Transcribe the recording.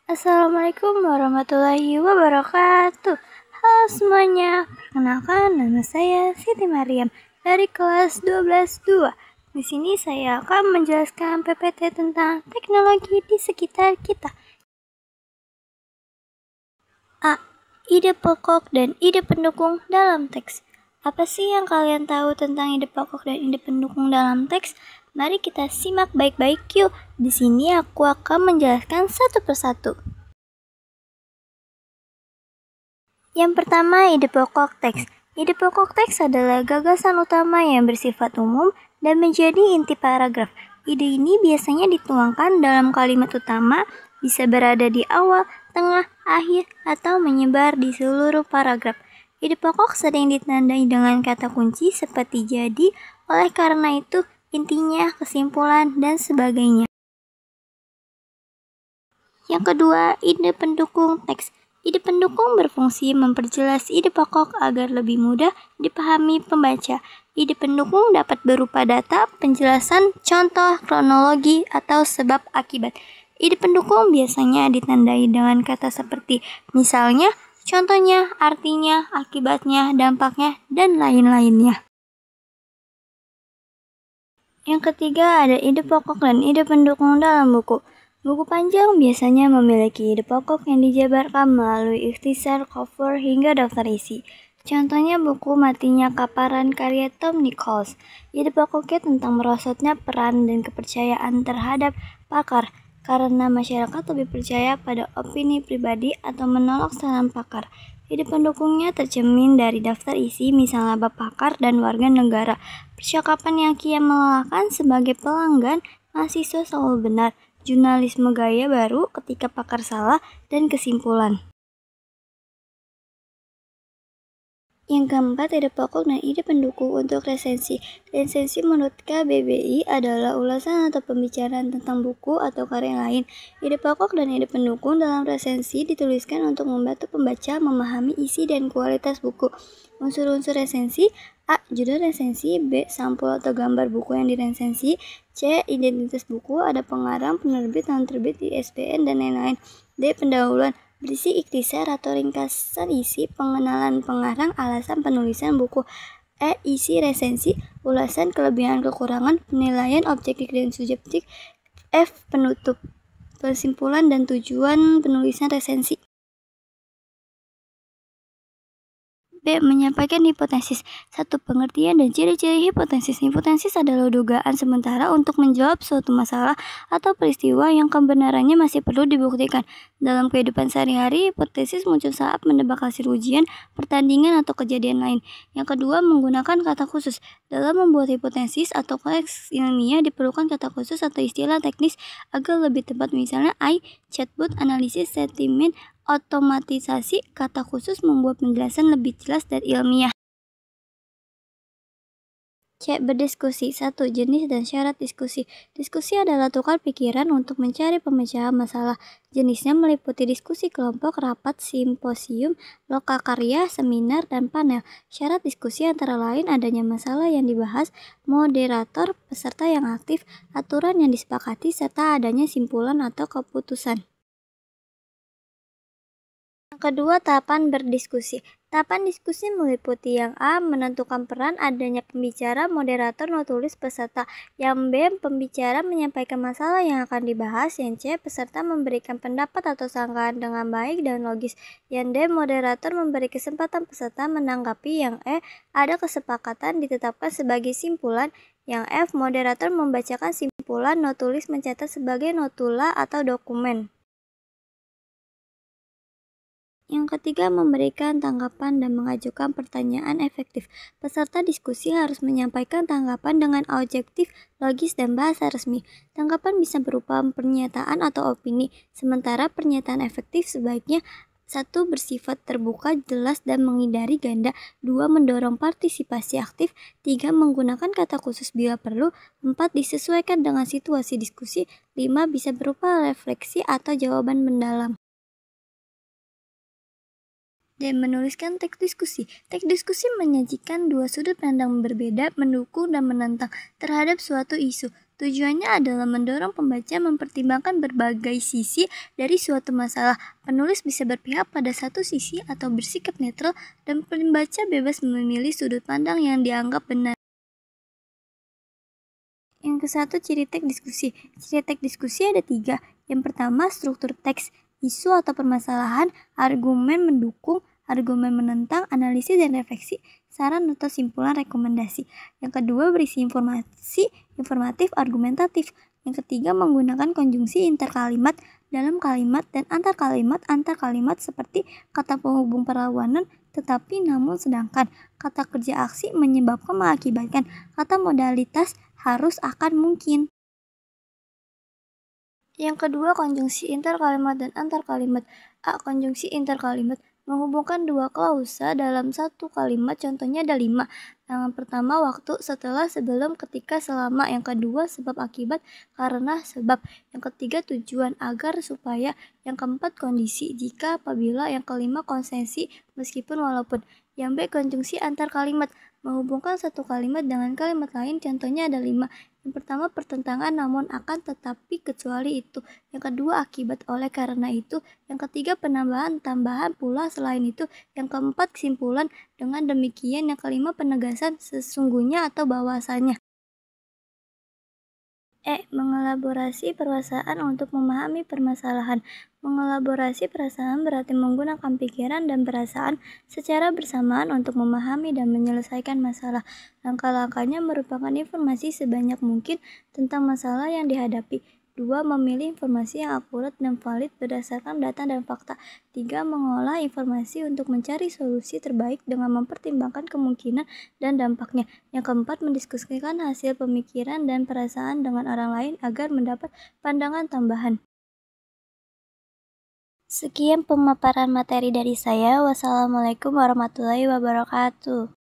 Assalamualaikum warahmatullahi wabarakatuh. Halo semuanya, perkenalkan nama saya Siti Mariam dari kelas 12-2. Di sini saya akan menjelaskan PPT tentang teknologi di sekitar kita. A. Ide pokok dan ide pendukung dalam teks. Apa sih yang kalian tahu tentang ide pokok dan ide pendukung dalam teks? Mari kita simak baik-baik yuk. Di sini aku akan menjelaskan satu persatu. Yang pertama, ide pokok teks. Ide pokok teks adalah gagasan utama yang bersifat umum dan menjadi inti paragraf. Ide ini biasanya dituangkan dalam kalimat utama, bisa berada di awal, tengah, akhir, atau menyebar di seluruh paragraf. Ide pokok sering ditandai dengan kata kunci seperti jadi, oleh karena itu, intinya, kesimpulan, dan sebagainya. Yang kedua, ide pendukung teks. Ide pendukung berfungsi memperjelas ide pokok agar lebih mudah dipahami pembaca. Ide pendukung dapat berupa data, penjelasan, contoh, kronologi, atau sebab akibat. Ide pendukung biasanya ditandai dengan kata seperti misalnya, contohnya, artinya, akibatnya, dampaknya, dan lain-lainnya. Yang ketiga ada ide pokok dan ide pendukung dalam buku. Buku panjang biasanya memiliki ide pokok yang dijabarkan melalui ikhtisar, cover, hingga daftar isi. Contohnya buku Matinya Kaparan karya Tom Nichols. Ide pokoknya tentang merosotnya peran dan kepercayaan terhadap pakar, karena masyarakat lebih percaya pada opini pribadi atau menolak saran pakar. Ide pendukungnya tercermin dari daftar isi misalnya bab pakar dan warga negara. Percakapan yang kian melelahkan sebagai pelanggan, mahasiswa selalu benar, jurnalisme gaya baru ketika pakar salah, dan kesimpulan. Yang keempat, ide pokok dan ide pendukung untuk resensi. Resensi menurut KBBI adalah ulasan atau pembicaraan tentang buku atau karya lain. Ide pokok dan ide pendukung dalam resensi dituliskan untuk membantu pembaca memahami isi dan kualitas buku. Unsur-unsur resensi: A. Judul resensi. B. Sampul atau gambar buku yang diresensi. C. Identitas buku, ada pengarang, penerbit, tahun terbit, ISBN, dan lain-lain. D. Pendahuluan, berisi ikhtisar atau ringkasan isi, pengenalan pengarang, alasan penulisan buku. E. Isi resensi, ulasan, kelebihan, kekurangan, penilaian objektif dan subjektif. F. Penutup, kesimpulan, dan tujuan penulisan resensi. B. Menyampaikan hipotesis. 1. Pengertian dan ciri-ciri hipotesis. Hipotesis adalah dugaan sementara untuk menjawab suatu masalah atau peristiwa yang kebenarannya masih perlu dibuktikan. Dalam kehidupan sehari-hari, hipotesis muncul saat menebak hasil ujian, pertandingan, atau kejadian lain. Yang kedua, menggunakan kata khusus. Dalam membuat hipotesis atau konteks ilmiah diperlukan kata khusus atau istilah teknis agar lebih tepat, misalnya AI, chatbot, analisis sentimen, otomatisasi. Kata khusus membuat penjelasan lebih jelas dan ilmiah. C. Berdiskusi. 1. Jenis dan syarat diskusi. Diskusi adalah tukar pikiran untuk mencari pemecahan masalah. Jenisnya meliputi diskusi kelompok, rapat, simposium, lokakarya, seminar, dan panel. Syarat diskusi antara lain adanya masalah yang dibahas, moderator, peserta yang aktif, aturan yang disepakati, serta adanya simpulan atau keputusan. Kedua, tahapan berdiskusi. Tahapan diskusi meliputi yang A. Menentukan peran, adanya pembicara, moderator, notulis, peserta. Yang B. Pembicara menyampaikan masalah yang akan dibahas. Yang C. Peserta memberikan pendapat atau sanggahan dengan baik dan logis. Yang D. Moderator memberi kesempatan peserta menanggapi. Yang E. Ada kesepakatan ditetapkan sebagai simpulan. Yang F. Moderator membacakan simpulan, notulis mencatat sebagai notula atau dokumen. Yang ketiga, memberikan tanggapan dan mengajukan pertanyaan efektif. Peserta diskusi harus menyampaikan tanggapan dengan objektif, logis, dan bahasa resmi. Tanggapan bisa berupa pernyataan atau opini, sementara pernyataan efektif sebaiknya 1. Bersifat terbuka, jelas, dan menghindari ganda. 2. Mendorong partisipasi aktif. 3. Menggunakan kata khusus bila perlu. 4. Disesuaikan dengan situasi diskusi. 5. Bisa berupa refleksi atau jawaban mendalam. Dan menuliskan teks diskusi. Teks diskusi menyajikan dua sudut pandang berbeda, mendukung dan menentang terhadap suatu isu. Tujuannya adalah mendorong pembaca mempertimbangkan berbagai sisi dari suatu masalah. Penulis bisa berpihak pada satu sisi atau bersikap netral, dan pembaca bebas memilih sudut pandang yang dianggap benar. Yang ke-1, ciri teks diskusi. Ciri teks diskusi ada 3. Yang pertama, struktur teks, isu atau permasalahan, argumen mendukung, argumen menentang, analisis dan refleksi, saran atau simpulan rekomendasi. Yang kedua, berisi informasi, informatif, argumentatif. Yang ketiga, menggunakan konjungsi interkalimat dalam kalimat dan antar kalimat seperti kata penghubung perlawanan, tetapi, namun, sedangkan, kata kerja aksi, menyebabkan, mengakibatkan, kata modalitas, harus, akan, mungkin. Yang kedua, konjungsi interkalimat dan antar kalimat. A. Konjungsi interkalimat menghubungkan dua klausa dalam satu kalimat. Contohnya ada 5. Yang pertama, waktu, setelah, sebelum, ketika, selama. Yang kedua, sebab akibat, karena, sebab. Yang ketiga, tujuan, agar, supaya. Yang keempat, kondisi, jika, apabila. Yang kelima, konsesi, meskipun, walaupun. Yang B. Konjungsi antar kalimat menghubungkan satu kalimat dengan kalimat lain. Contohnya ada 5. Yang pertama, pertentangan, namun, akan, tetapi, kecuali itu. Yang kedua, akibat, oleh karena itu. Yang ketiga, penambahan, tambahan, pula, selain itu. Yang keempat, kesimpulan, dengan demikian. Yang kelima, penegasan, sesungguhnya atau bahwasanya. Mengelaborasi perasaan untuk memahami permasalahan. Mengelaborasi perasaan berarti menggunakan pikiran dan perasaan secara bersamaan untuk memahami dan menyelesaikan masalah. Langkah-langkahnya merupakan informasi sebanyak mungkin tentang masalah yang dihadapi. 2. Memilih informasi yang akurat dan valid berdasarkan data dan fakta. 3. Mengolah informasi untuk mencari solusi terbaik dengan mempertimbangkan kemungkinan dan dampaknya. Yang keempat, mendiskusikan hasil pemikiran dan perasaan dengan orang lain agar mendapat pandangan tambahan. Sekian pemaparan materi dari saya. Wassalamualaikum warahmatullahi wabarakatuh.